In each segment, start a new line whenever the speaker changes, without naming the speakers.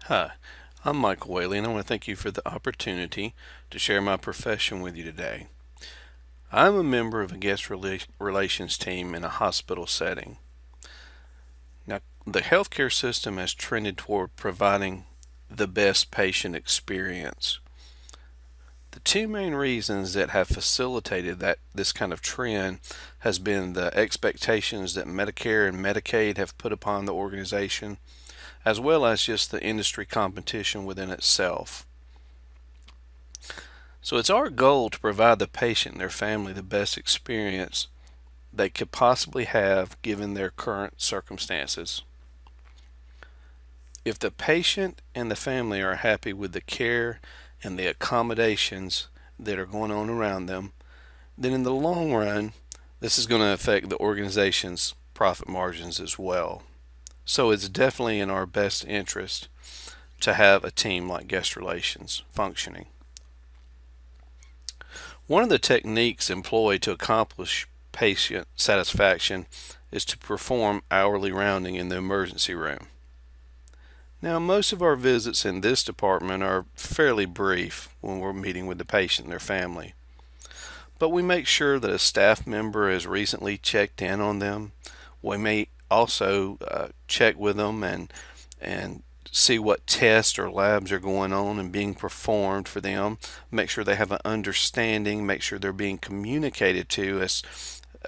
Hi, I'm Michael Whaley, and I want to thank you for the opportunity to share my profession with you today. I'm a member of a relations team in a hospital setting. Now, the healthcare system has trended toward providing the best patient experience. The two main reasons that have facilitated this kind of trend has been the expectations that Medicare and Medicaid have put upon the organization, as well as just the industry competition within itself. So it's our goal to provide the patient and their family the best experience they could possibly have given their current circumstances. If the patient and the family are happy with the care and the accommodations that are going on around them, then in the long run, this is going to affect the organization's profit margins as well. So it's definitely in our best interest to have a team like guest relations functioning. One of the techniques employed to accomplish patient satisfaction is to perform hourly rounding in the emergency room. Now, most of our visits in this department are fairly brief when we're meeting with the patient and their family, but we make sure that a staff member has recently checked in on them. We may also check with them and see what tests or labs are going on and being performed for them, make sure they have an understanding, make sure they're being communicated to as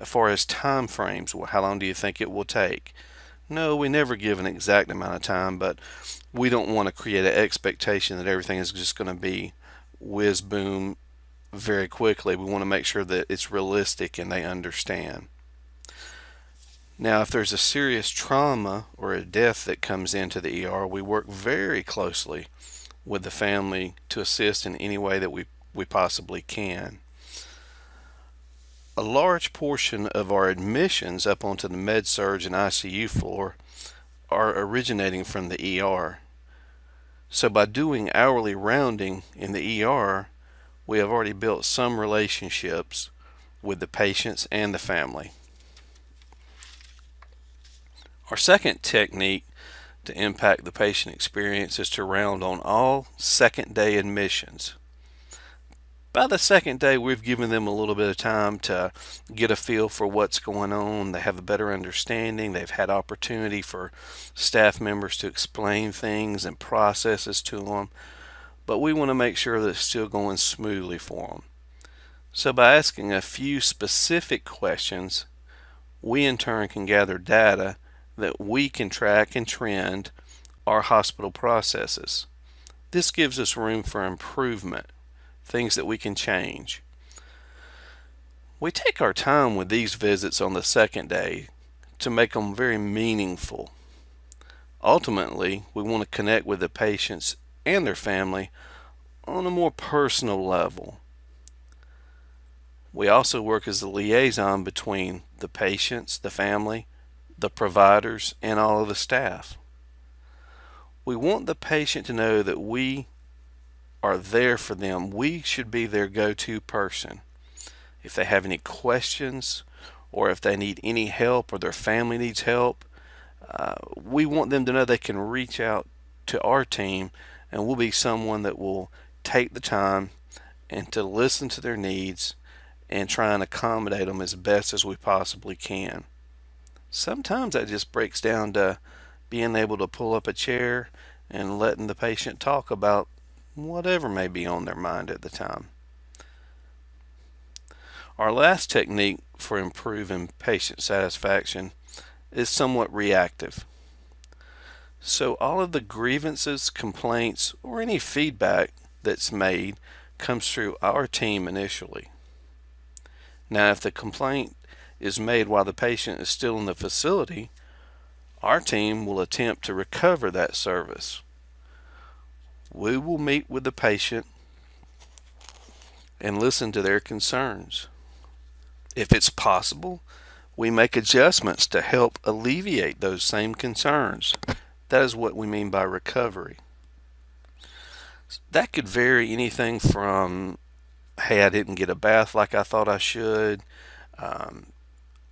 far as time frames. How long do you think it will take? No, we never give an exact amount of time, but we don't want to create an expectation that everything is just going to be whiz boom very quickly. We want to make sure that it's realistic and they understand. Now, if there's a serious trauma or a death that comes into the ER, we work very closely with the family to assist in any way that we possibly can. A large portion of our admissions up onto the med surg and ICU floor are originating from the ER. So by doing hourly rounding in the ER, we have already built some relationships with the patients and the family. Our second technique to impact the patient experience is to round on all second day admissions. By the second day, we've given them a little bit of time to get a feel for what's going on. They have a better understanding. They've had opportunity for staff members to explain things and processes to them. But we want to make sure that it's still going smoothly for them. So by asking a few specific questions, we in turn can gather data that we can track and trend our hospital processes. This gives us room for improvement, things that we can change. We take our time with these visits on the second day to make them very meaningful. Ultimately, we want to connect with the patients and their family on a more personal level. We also work as the liaison between the patients, the family, the providers, and all of the staff. We want the patient to know that we are there for them. We should be their go-to person. If they have any questions or if they need any help or their family needs help, we want them to know they can reach out to our team and we'll be someone that will take the time and to listen to their needs and try and accommodate them as best as we possibly can. Sometimes that just breaks down to being able to pull up a chair and letting the patient talk about whatever may be on their mind at the time. Our last technique for improving patient satisfaction is somewhat reactive. So all of the grievances, complaints, or any feedback that's made comes through our team initially. Now, if the complaint is made while the patient is still in the facility, our team will attempt to recover that service. We will meet with the patient and listen to their concerns. If it's possible, we make adjustments to help alleviate those same concerns. That is what we mean by recovery. That could vary anything from, hey, I didn't get a bath like I thought I should.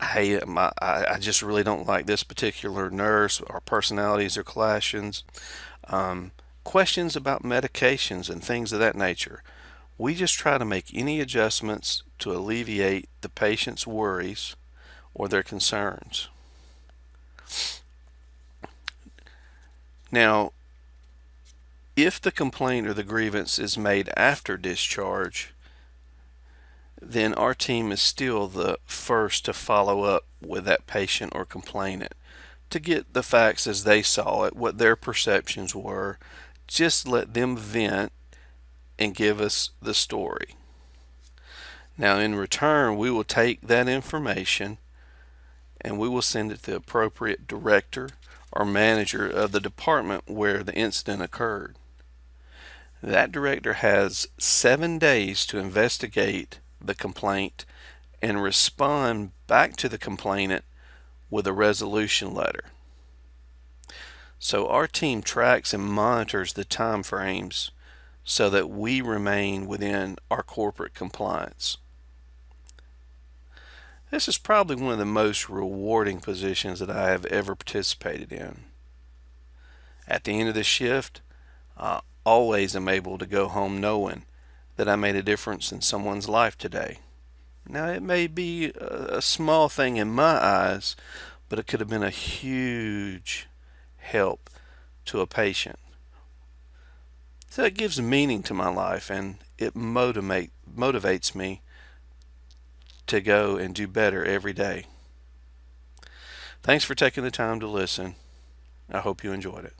Hey, I just really don't like this particular nurse. Our personalities are clashing. questions about medications and things of that nature. We just try to make any adjustments to alleviate the patient's worries or their concerns. Now, if the complaint or the grievance is made after discharge, then our team is still the first to follow up with that patient or complainant to get the facts as they saw it, what their perceptions were. Just let them vent and give us the story. Now, in return, we will take that information and we will send it to the appropriate director or manager of the department where the incident occurred. That director has 7 days to investigate the complaint and respond back to the complainant with a resolution letter. So our team tracks and monitors the time frames so that we remain within our corporate compliance. This is probably one of the most rewarding positions that I have ever participated in. At the end of the shift, I always am able to go home knowing that I made a difference in someone's life today. Now, it may be a small thing in my eyes, but it could have been a huge help to a patient. So it gives meaning to my life, and it motivates me to go and do better every day. Thanks for taking the time to listen. I hope you enjoyed it.